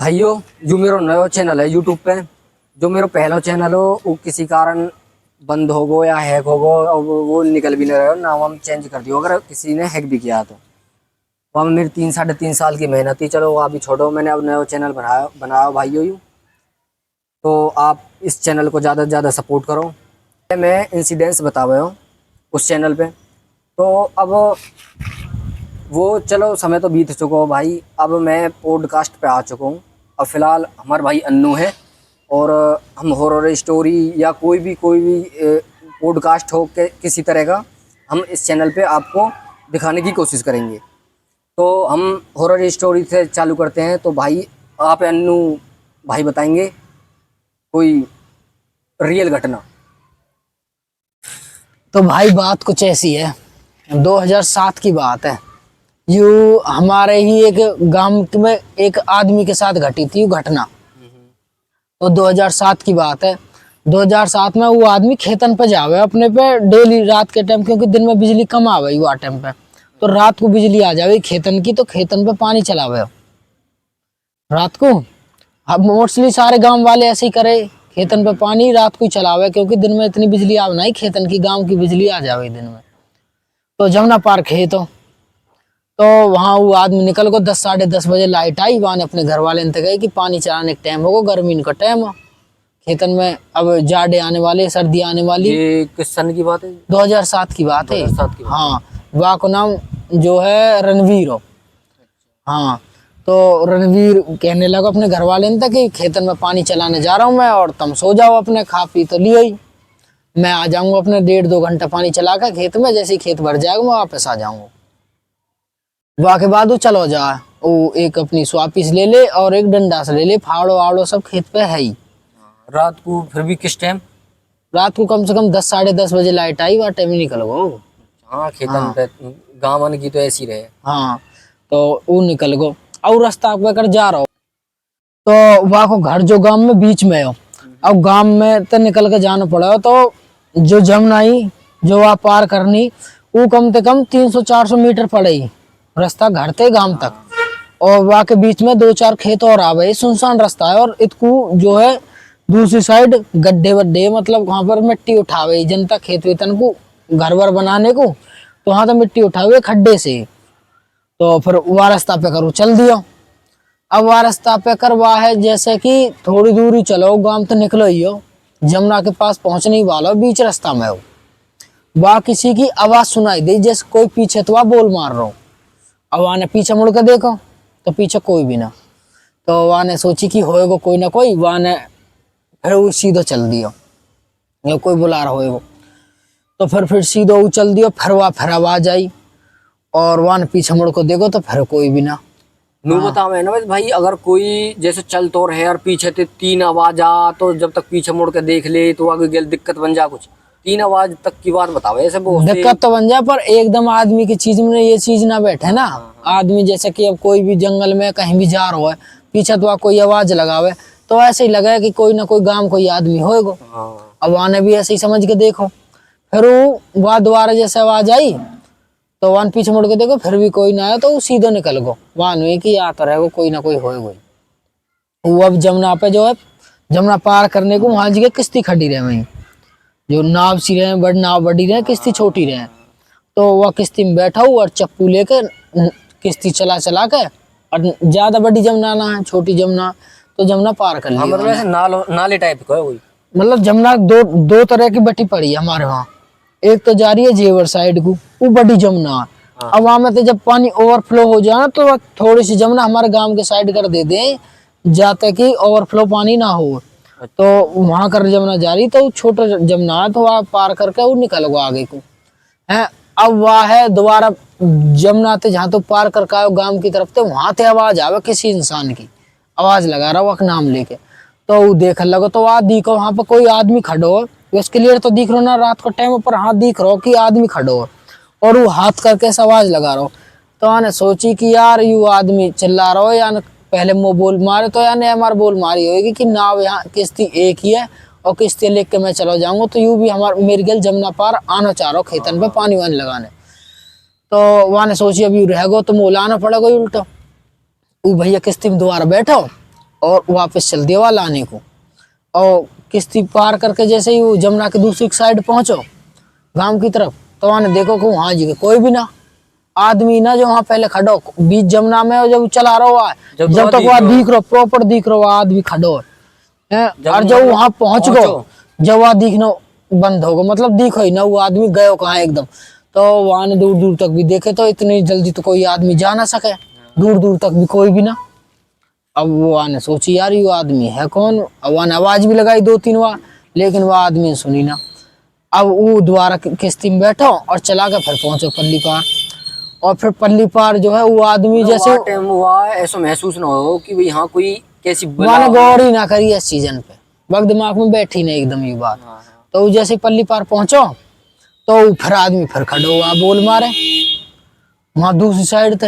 भाइयों जो मेरो नयो चैनल है यूट्यूब पे, जो मेरो पहला चैनल हो वो किसी कारण बंद हो गो या हैक हो गो और वो निकल भी नहीं रहा हो। नाम हम चेंज कर दियो अगर किसी ने हैक भी किया तो वहाँ मेरी 3 साढ़े 3 साल की मेहनत थी। चलो वो अभी छोड़ो, मैंने अब नया चैनल बनाया भाइयों यूँ। तो आप इस चैनल को ज़्यादा से ज़्यादा सपोर्ट करो। मैं इंसिडेंट्स बता रहा हूँ उस चैनल पे। तो अब वो चलो समय तो बीत चुका हो भाई, अब मैं पॉडकास्ट पे आ चुका हूँ। अब फिलहाल हमारे भाई अन्नू है और हम हॉरर स्टोरी या कोई भी पॉडकास्ट हो के किसी तरह का हम इस चैनल पे आपको दिखाने की कोशिश करेंगे। तो हम हॉरर स्टोरी से चालू करते हैं। तो भाई आप अन्नू भाई बताएंगे कोई रियल घटना। तो भाई बात कुछ ऐसी है, 2007 की बात है। यू हमारे ही एक गांव में एक आदमी के साथ घटी थी घटना। तो 2007 की बात है। 2007 में वो आदमी खेतन पे जावे अपने पे डेली रात के टाइम, क्योंकि दिन में बिजली कम आवे वो टाइम पे। तो रात को बिजली आ जावे खेतन की, तो खेतन पे पानी चलावे रात को। अब मोस्टली सारे गांव वाले ऐसे ही करे, खेतन पे पानी रात को ही चलावे, क्योंकि दिन में इतनी बिजली आवे नहीं, खेतन की गांव की बिजली आ जावे दिन में। तो जमुना पार खेत हो, तो वहां वो आदमी निकल गो 10 साढ़े 10 बजे लाइट आई। वहां अपने घर वाले ने गए कि पानी चलाने का टाइम होगा, गर्मी का टाइम हो खेतन में, अब जाड़े आने वाले, सर्दी आने वाली। ये किस सन की बात है? 2007 की बात है। 2007 की बात। हाँ, वाह को नाम जो है रणवीर हो। हाँ, तो रणवीर कहने लगा अपने घर वाले ने कि खेतन में पानी चलाने जा रहा हूँ मैं, और तुम सो जाओ अपने, खा पी तो लियो ही, मैं आ जाऊंगा अपने 1.5 2 घंटा पानी चला कर खेत में। जैसे ही खेत भर जाएगा मैं वापस आ जाऊंगा। वाह के बाद वो चलो जा, वो एक अपनी स्वापिस ले ले और एक डंडा से ले ले, फावड़ो आवड़ो सब खेत पे है ही। रात को फिर भी किस टाइम? रात को कम से कम 10 साढ़े 10 बजे लाइट आई, वह टाइम ही निकल गो। हाँ, खेतन पे गाँव की तो ऐसी रहे। हाँ, तो वो निकल गो और रास्ता पे कर जा रहा हो। तो वहाँ को घर जो गांव में बीच में हो, अब गांव में तो निकल के जाना पड़ा। तो जो जमुनाई जो वहाँ पार करनी, वो कम से कम 300 400 मीटर पड़े रास्ता घर ते गांव तक। और वहाँ के बीच में 2 4 खेत और आवे, सुनसान रास्ता है। और इतकू जो है दूसरी साइड गड्ढे वड्ढे, मतलब वहां पर मिट्टी उठावे जनता खेत वेतन को घर वर बनाने को, तो वहां तो मिट्टी उठावे खड्डे से। तो फिर वह रास्ता पे करो चल दियो। अब वह रास्ता पे करवा है, जैसे कि थोड़ी दूरी चलो गांव तो निकलो ही हो, जमुना के पास पहुंचने ही वाला हो, बीच रास्ता में हो। वह किसी की आवाज सुनाई दी, जैसे कोई पीछे तो वह बोल मार रहा हो। अब वहां ने पीछे मुड़ के देखो तो पीछे कोई भी ना। तो वहां ने सोची कि होएगो कोई ना कोई, वहां ने फिर वो सीधो चल दियो, ये कोई बुला रहा होएगो। तो फिर सीधो वो चल दियो। फिर आवाज आई और वहां ने पीछे मुड़ को देखो तो फिर कोई भी ना। नू बताओ है ना भाई, अगर कोई जैसे चल तो रहे और पीछे से 3 आवाज आ, तो जब तक पीछे मुड़ के देख ले तो आगे गल दिक्कत बन जा। कुछ 3 आवाज तक की बात बताओ ऐसे बहुत दिक्कत तो बन जाए, पर एकदम आदमी की चीज में ये चीज ना बैठे ना। आदमी जैसे कि अब कोई भी जंगल में कहीं भी जा रहा है, पीछे तो कोई आवाज लगावे तो ऐसे ही लगे कि कोई ना कोई गांव कोई आदमी होएगो। अब आने भी ऐसे ही समझ के देखो। फिर वो दोबारा जैसे आवाज आई तो वहां पीछे मुड़ के देखो, फिर भी कोई ना आया, तो वो सीधो निकल गो। वहां नहीं कि आता रहेगो कोई ना कोई होएगो। वो अब जमुना पे जो है, जमुना पार करने को वहां जगह किश्ती खड़ी रहे, वही जो नाव सी रहे, बड़ नाव बड़ी रहे, किश्ती छोटी रहे। तो वह किश्ती में बैठा हूँ और चप्पू लेकर किश्ती चला चला के, और ज्यादा बड़ी जमुना ना है, छोटी जमुना, तो जमुना पार कर लिया। मतलब ऐसे नाले टाइप का है कोई? मतलब जमुना दो तरह की बटी पड़ी है हमारे वहाँ। एक तो जा रही है जेवर साइड को, वो बड़ी जमुना है। अब वहां में तो जब पानी ओवरफ्लो हो जाए तो थोड़ी सी जमुना हमारे गांव के साइड कर दे दे, जाते कि ओवरफ्लो पानी ना हो। तो वहां कर जमुना जा रही, तो छोटा जमुना है, तो वहां पार करके वो निकल गो आगे को है। अब वह है दोबारा जमुना थे जहाँ तो पार करके आयो गांव की तरफ, तो वहां थे आवाज आवे किसी इंसान की, आवाज लगा रहा वो नाम लेके। तो वो देख लगो तो वहां दिखो वहां पर कोई आदमी खड़ो, उसके लिए तो दिख रहा ना रात को टाइम पर, हाथ दिख रहा कि आदमी खड़ो और वो हाथ करके आवाज लगा रहा। तो आने सोची कि यार यू आदमी चिल्ला रहा हो, या पहले मुँह बोल मारे तो यानी हमारे बोल मारी होगी कि नाव यहाँ किश्ती एक ही है और किश्ती लेके मैं चला जाऊंगा, तो यूं भी हमारे मेरे गल जमुना पार आना चाह रहा हो खेतन पे पानी वानी लगाने। तो वहां ने सोची अभी रहेगो तो मोला आना पड़ेगा उल्टा। वो भैया किश्ती में दोबारा बैठो और वापस चल दिया वहाँ लाने को। और किश्ती पार करके जैसे ही वो जमुना के दूसरी साइड पहुंचो गांव की तरफ, तो वहां देखो कि वहां जी कोई भी ना आदमी ना जो वहां पहले खड़ो बीच जमुना में, और जब चला रहा हुआ जब तक वहां दिख रहा प्रॉपर दिख रहा हुआ आदमी खड़ो है। और जब वहां पहुंच गो, जब वहां दिखना बंद हो गो, मतलब दिखो ही ना वो आदमी गयो कहाँ एकदम, तो वहां ने दूर दूर तक भी देखे तो इतनी जल्दी तो कोई आदमी जा ना सके, दूर दूर तक भी कोई भी ना। अब वो आने सोची यार ये आदमी है कौन, अब वहां आवाज भी लगाई 2-3 बार, लेकिन वह आदमी ने सुनी ना। अब वो दोबारा किश्ती में बैठो और चला के फिर पहुंचो पल्ली पार। और फिर पल्ली पार जो है वो आदमी जैसे टाइम हुआ ऐसा महसूस ना हो कि भाई हाँ कोई कैसी वहां गौर ही ना करी इस सीजन पे, वक्त दिमाग में बैठी नहीं एकदम ये बात। तो वो जैसे पल्ली पार पहुंचो तो फिर आदमी फिर खड़ो हुआ बोल मारे वहां दूसरी साइड थे।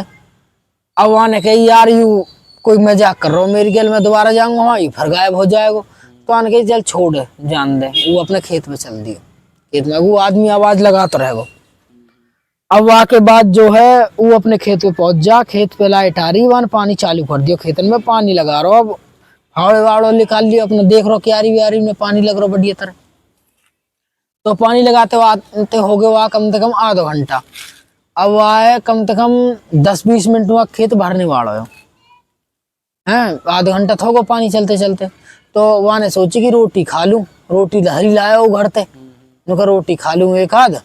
अब वहां ने कही यार यू कोई मजाक कर रहा हो मेरी गल, मैं दोबारा जाऊंगा वहां फिर गायब हो जाएगा। तो आने कही चल छोड़ जान दे, वो अपने खेत में चल दिया। खेत में वो आदमी आवाज लगाता रहेगा। अब वहां के बाद जो है वो अपने खेत पे पहुंच जा, खेत पे लाइट आ रही, वहां पानी चालू कर दियो, खेतन में पानी लगा रहा। अब फावड़े वावड़े निकाल लियो अपने, देख रहा क्यारी व्यारी में पानी लग रहा बढ़िया तरह। तो पानी लगाते हो गए वहां कम से कम आधा घंटा। अब वह कम से कम 10-20 मिनट में खेत भरने वाला है, आधा घंटा था वो पानी चलते चलते। तो वहां ने सोची कि रोटी खा लूं, रोटी हरी लाया वो घर ते, रोटी खा लूं एक आध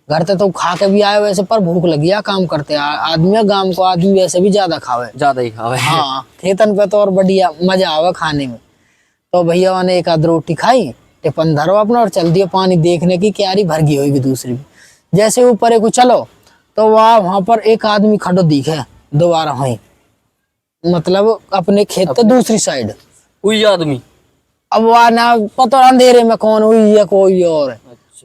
घर ते। तो खा के भी आए वैसे, पर भूख लगी है काम करते आदमी, गांव को आदमी वैसे भी ज्यादा ही खावे। हाँ खेतन पे तो और बढ़िया मजा आवे खाने में। तो भैया ने एक आध रोटी खाई, टिफन धरो अपना और चल दिया पानी देखने की क्यारी भर गई होगी दूसरी भी। जैसे ऊपर को चलो तो वहां पर एक आदमी खड़ो दिखे दोबारा वहीं, मतलब अपने खेत के दूसरी साइड कोई आदमी। अब वह ना पता अंधेरे में कौन हुई है कोई और,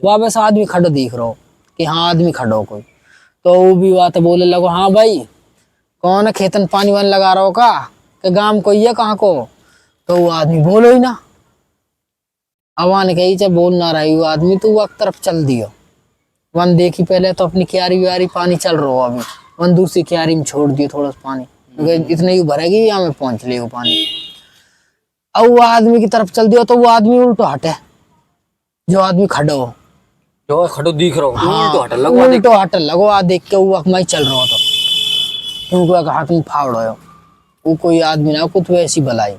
वहां बस आदमी खड़ो दिख रहा हो कि हाँ आदमी खड़ो कोई। तो वो भी बात बोले लगो हाँ भाई कौन है, खेतन पानी वान लगा रहा हो का, कि गांव कोई है कहाँ को। तो वो आदमी बोलो ही ना। अब वहां ने कही चाहे बोल ना रही वो आदमी, तो वक्त तरफ चल दियो। वन देखी पहले तो अपनी क्यारी व्यारी पानी चल रहा हो, अभी वन दूसरी क्यारी में छोड़ दियो थोड़ा सा पानी, इतने ही भरेगी यहाँ में पहुंच ले वो पानी। अब वो आदमी की तरफ चल दियो तो वो आदमी उल्टो हटे, जो आदमी खड़ो हो, जो खड़ो दिख रहा हो हाँ उल्टो हटल लगो आ देख के वो अकमाई चल रहा हो। तो क्योंकि हाथ में फावड़ हो वो कोई आदमी ना कुछ वैसी भलाई।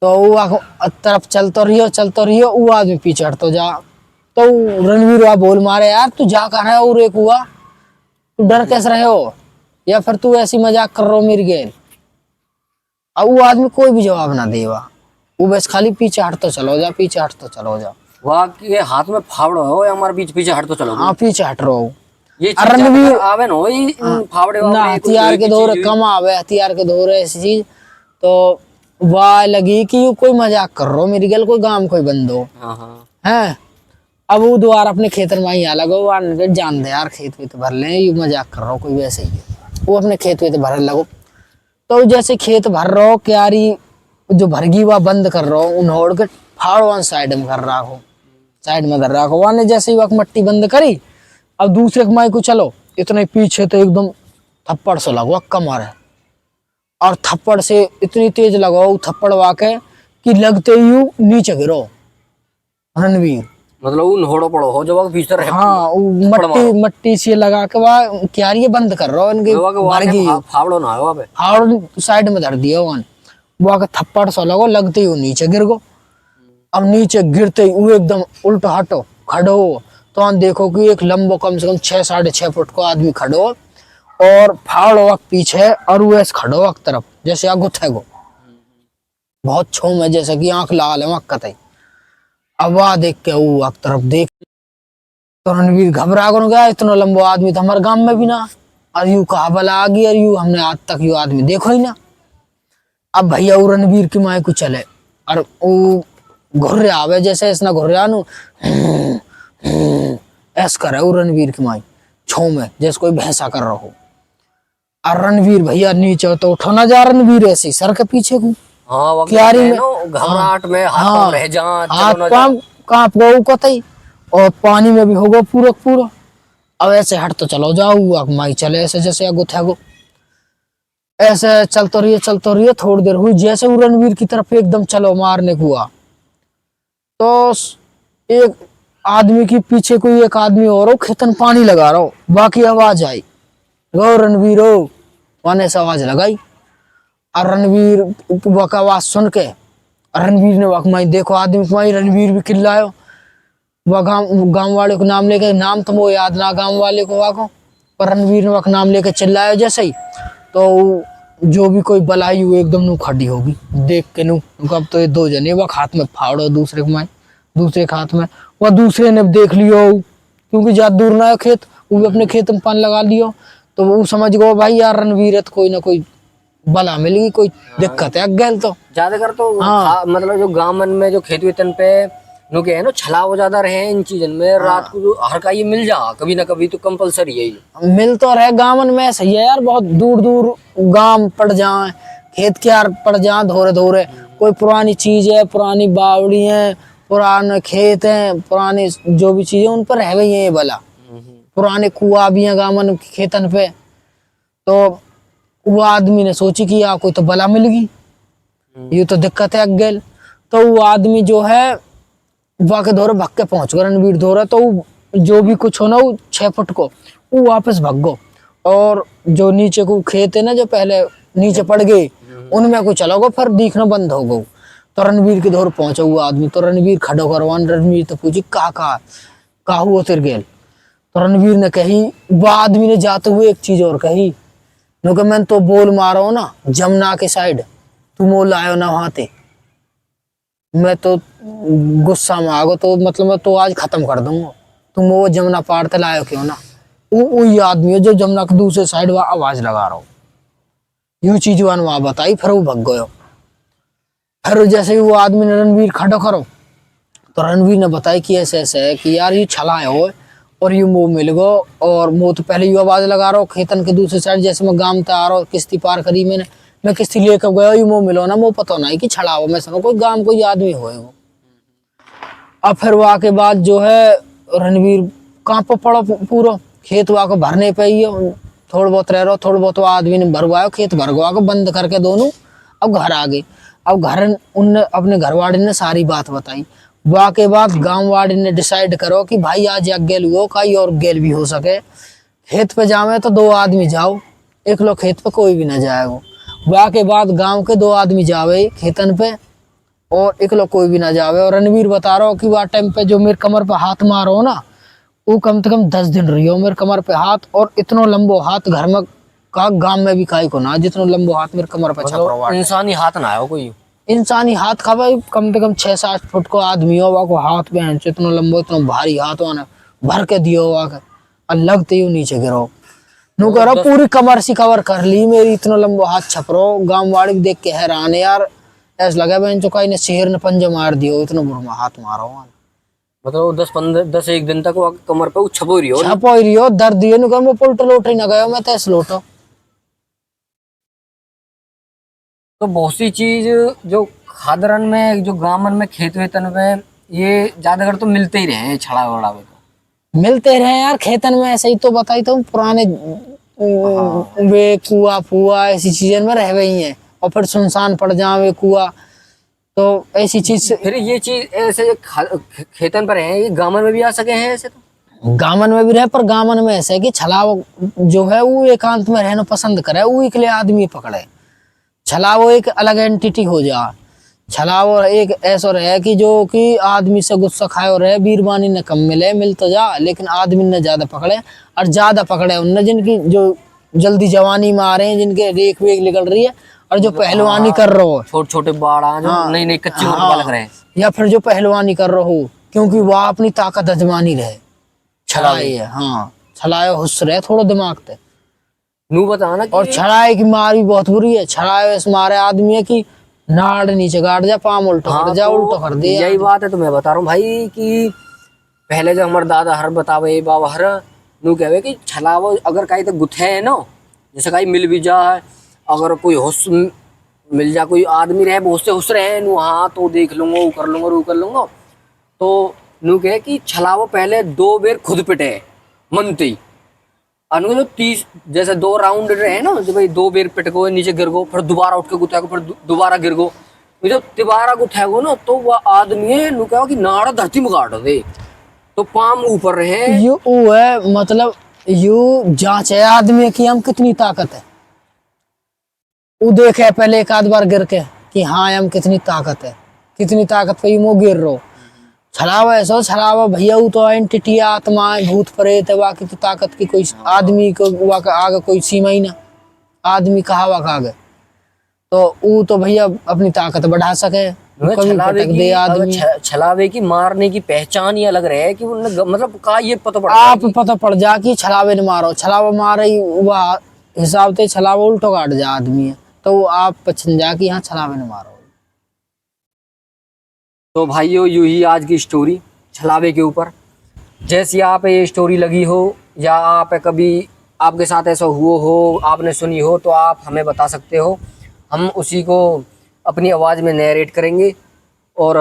तो वो तरफ चलतो रहियो वो आदमी पीछे हटतो जा। तो रणवीर वहा बोल मारे यार तू जा कहाँ है, और एक हुआ तू डर कैसे रहे हो, या फिर तू ऐसी मजाक कर रहा हो मेरी गेल। अब वो आदमी कोई भी जवाब ना देवा, वो बस खाली पीछे हटतो चलो जा, पीछे हटतो चलो जा। वहाँ के हाथ में फावड़ा हो या हमारे बीच पीछे हट तो चलो। हाँ पीछे हट रहा हूँ। ये रणवीर आवे ना ये फावड़े ना हथियार के दौर कम आवे, हथियार के दौर ऐसी चीज। तो वाह लगी कि यू कोई मजाक कर रहा हो मेरी गल, कोई गांव कोई बंदो है। अब वो दोबारा अपने खेतर में ही आ लगो, वो जान दे यार खेत में तो भर ले, यू मजाक कर रहा हो कोई वैसे ही है। वो अपने खेत में तो भर लगो। तो जैसे खेत भर रहा हो क्यारी जो भरगी वह बंद कर रहा हो, उन्होड़ के फाड़ साइड में कर रहा हो, साइड में कर रहा हो। वहां ने जैसे ही वक्त मट्टी बंद करी, अब दूसरे कमाई को चलो इतने पीछे तो एकदम थप्पड़ से लगो अक्का मारे, और थप्पड़ से इतनी तेज लगाओ थप्पड़ वाके कि लगते ही नीचे गिरो रणवीर। मतलब उन होड़ो पड़ो हो जब भीतर है। हाँ मट्टी से लगा के वह क्यारी बंद कर रहा है, फावड़ो ना हो फावड़ साइड में धर दिया वन, वो थप्पड़ सा लगो लगते ही नीचे गिर गो। अब नीचे गिरते ही वो एकदम उल्टा हटो खड़ो हो, तो हम देखो कि एक लंबो कम से कम 6-6.5 फुट को आदमी खड़ो और फाड़ वक्त पीछे, और वो ऐसे खड़ो वक्त तरफ जैसे आगो थे गो बहुत छोम है, जैसे कि आंख लाल है वक्त कतई। अब वह देख के वो वक्त तरफ देख तो रणवीर घबरा गया, इतना लंबो आदमी तो हमारे गांव में भी ना, और यू कहा भला आ गई, और यू हमने आज तक यू आदमी देखो ही ना। अब भैया वो रणवीर की माए को चले और वो घुर्रे आवे जैसे इसना घुर्रे आनू ऐस करे वो रणवीर की माई छो में जैसे कोई भैंसा कर रहा हो। और रणवीर भैया नीचे तो उठो ना जा, रणवीर ऐसे सर के पीछे को क्यारी में घबराहट में हाथ रह जा, हाथ पांव कांप गो कतई, और पानी में भी होगा पूरा पूरा। अब ऐसे हट तो चलो जाओ माई चले ऐसे जैसे आगो थे गो। ऐसे चलते रहिए थोड़ी देर हुई, जैसे वो रणवीर की तरफ एकदम चलो मारने को हुआ तो एक आदमी के पीछे कोई एक आदमी और हो खेतन पानी लगा रहा हो, बाकी आवाज आई गो रणवीर हो, माने से आवाज लगाई। और रणवीर वो का आवाज सुन के रणवीर ने वकमाई देखो आदमी कमाई, रणवीर भी चिल्लायो वह गांव वाले को नाम लेके, नाम तो वो याद ना गांव वाले को वाको, पर रणवीर ने वक नाम लेके चिल्लायो जैसे ही तो जो भी कोई बलाई हुई एकदम नू खड़ी होगी देख के नू कब तो ये दो जने वह हाथ में फाड़ो दूसरे को माई, दूसरे के हाथ में वह दूसरे ने देख लियो क्योंकि ज्यादा दूर ना है खेत, वो भी अपने खेत में पान लगा लियो तो वो समझ गो भाई यार रणवीर है तो कोई ना कोई बला मिल गई, कोई दिक्कत है गैल तो ज्यादातर तो मतलब जो गांव में जो खेत वेतन पे नो के है ना छलाव ज्यादा रहे इन चीजन में, रात को जो हर का ये मिल जा कभी ना कभी तो कंपलसरी है ये। मिल तो रहे गांवन में सही है यार, बहुत दूर दूर गांव पड़ जाए, खेत क्यार पड़ जाए धोरे धोरे, कोई पुरानी चीज है, पुरानी बावड़ी है, पुराने खेत हैं, पुरानी जो भी चीजें उन पर रह गई है ये भला, पुराने कुआ भी हैं गांवन खेतन पे। तो वो आदमी ने सोची कि यार कोई तो बला मिल गई, ये तो दिक्कत है अगेल। तो वो आदमी जो है वाके दौरे भग के पहुंच गए रणवीर दौरे, तो जो भी कुछ हो ना वो 6 फुट को वो वापस भग गो, और जो नीचे को खेत है ना जो पहले नीचे पड़ गए उनमें को चला गो, फिर दिखना बंद हो गो। तो रणवीर के दौर पहुंचा हुआ आदमी, तो रणवीर खड़ो करवान, रणवीर तो पूछी का हुआ तेर गेल। तो रणवीर ने कही, वो आदमी ने जाते हुए एक चीज और कही, नो मैं तो बोल मारो ना जमुना के साइड, तुम वो लायो ना वहां ते, मैं तो गुस्सा में आ गो तो मतलब मैं तो आज खत्म कर दूंगा, तुम वो जमुना पार ते लायो क्यों ना। वही आदमी है जो जमुना के दूसरे साइड वह आवाज लगा रहा हो, यू चीज वहां बताई, फिर वो भग गयो। फिर जैसे ही वो आदमी ने रणवीर खड़ो करो तो रणवीर ने बताया कि ऐसे ऐसे है कि यार ये छला हो और ये मुंह मिल गो, और मुंह तो पहले ही आवाज लगा रहा हूँ खेतन के दूसरे साइड, जैसे मैं गांव आ रहा हूँ किश्ती पार करी मैंने, मैं किश्ती लेकर गया ये मुंह मिलो ना, मुंह पता नहीं कि छड़ा हो, मैं समझ कोई गांव कोई आदमी हो वो। अब फिर वहां के बाद जो है रणवीर कांप पड़ो पूरा खेत वहां को भरने पे ही थोड़ा बहुत रह रहा, थोड़ा बहुत आदमी ने भरवाया खेत भरवा को बंद करके दोनों अब घर आ गए। अब घर उनने अपने घर वाले ने सारी बात बताई, वाह के बाद गांव वाले ने डिसाइड करो कि भाई आज या गेल हुआ कई और गेल भी हो सके, खेत पे जावे तो 2 आदमी जाओ, एक लोग खेत पे कोई भी ना जाएगा। वाह के बाद गांव के 2 आदमी जावे खेतन पे और एक लोग कोई भी ना जावे। और रणवीर बता रहा हो कि वह टाइम पे जो मेरे कमर पे हाथ मारो ना वो कम से कम 10 दिन रही हो मेरे कमर पे हाथ, और इतना लंबो हाथ घर में का गांव में भी काई को ना जितना लंबो हाथ मेरे कमर पे छप रहा है। इंसानी हाथ ना हो कोई, इंसानी हाथ का भाई कम से कम 6-7 फुट को आदमी हो वाको हाथ पे इतना लंबो इतना भारी हाथ वाने भर के दियो वाके, और लगते ही नीचे गिरो नू करो पूरी कमर सी कवर कर ली मेरी, इतना लंबो हाथ छप रहो। गांव वाले देख के हैरान है यार, ऐसा लगा बहन चुका इन्हें शेर ने पंजे मार दियो, इतना बुरा हाथ मारो। मतलब 10-15 दिन तक वो कमर पे छपो रही हो दर्द दियो नु वो पुलट लोट ही ना गयो, मैं तैस लोटो। तो बहुत सी चीज जो खादरन में जो गांवन में खेत वेतन में ये ज्यादातर तो मिलते ही रहे छड़ा वड़ा में, तो मिलते रहे यार खेतन में, ऐसे ही तो बताई तो पुराने वे कुआ फुआ ऐसी चीजें में रह गई हैं, और फिर सुनसान पड़ जावे कुआ, तो ऐसी चीज फिर ये चीज ऐसे खेतन पर है, ये गांवन में भी आ सके हैं ऐसे तो गामन में भी रहे, पर गामन में ऐसे है कि छलाव जो है वो एकांत में रहना पसंद करे, वो एक लिए आदमी पकड़े, छलाव एक अलग एंटिटी हो जा। छलाव एक ऐसा रहे कि जो कि आदमी से गुस्सा खाए और रहे, बीरबानी न कम मिले मिल तो जा, लेकिन आदमी ने ज्यादा पकड़े, और ज्यादा पकड़े उनने जिनकी जो जल्दी जवानी में आ रहे हैं, जिनके रेख वेख निकल रही है, और जो पहलवानी कर रहे हो छोटे छोटे बाड़ा जो नई नई कच्ची उम्र लग रहे हैं, या फिर जो पहलवानी कर रहे हो क्योंकि वह अपनी ताकत अजमानी रहे, छलाए है हाँ छलाए हुस्स रहे थोड़ा दिमाग पे नू बताना। और छड़ाए की मार भी बहुत बुरी है, छड़ाए से मारे आदमी है कि नाड़ नीचे गाड़ जा पाम उल्टो कर जा, उल्टो कर दे। यही बात है तो मैं बता रहा हूँ भाई कि पहले जो हमारे दादा हर बतावे बाबा हर नू कहवे कि छलावो अगर कहीं तो गुथे है ना, जैसे कहीं मिल भी जाए, अगर कोई हुस्स मिल जा, कोई आदमी रहे बहुत से हुस्स रहे नू, हाँ तो देख लूंगा वो कर लूंगा वो कर लूंगा, तो नू कहे कि छलावो पहले 2 बेर खुद पिटे मनती, अनु जो 30 जैसे 2 राउंड रहे ना, जो भाई 2 बेर पिट गो नीचे गिर गो, फिर दोबारा उठ के गुथा गो, फिर दोबारा गिर गो। ये जब तिबारा गुथा गो ना, तो वह आदमी है नु कहो कि नाड़ा धरती में काट दे, तो पाम ऊपर रहे। यू वो है मतलब यू जांच है आदमी की हम कितनी ताकत है। वो देखे पहले एक आध बार गिर के कि हाँ हम कितनी ताकत है, कितनी ताकत पे वो गिर रो। छलावा ऐसा छलावा भैया, वो तो एंटिटी आत्मा है, भूत प्रेत है, वाकी तो ताकत की कोई आदमी को वाका आगे कोई सीमा ही ना। आदमी कहा वाका आगे तो वो तो भैया अपनी ताकत बढ़ा सके, कभी छलावे भटक दे आदमी। छलावे की मारने की पहचान ही अलग रहे कि मतलब का ये पता पड़ आप पता पड़ जा कि छलावे न मारो, छलावा मारे वह हिसाब से छलावा उल्टो काट जा आदमी है, तो आप पछन जा कि यहाँ छलावे न मारो। तो भाइयों यूं ही आज की स्टोरी छलावे के ऊपर। जैसी आप ये स्टोरी लगी हो या आप कभी आपके साथ ऐसा हुआ हो, आपने सुनी हो, तो आप हमें बता सकते हो। हम उसी को अपनी आवाज़ में नरेट करेंगे। और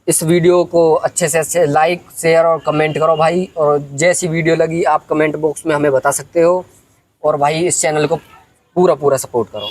इस वीडियो को अच्छे से अच्छे लाइक शेयर और कमेंट करो भाई। और जैसी वीडियो लगी आप कमेंट बॉक्स में हमें बता सकते हो। और भाई इस चैनल को पूरा सपोर्ट करो।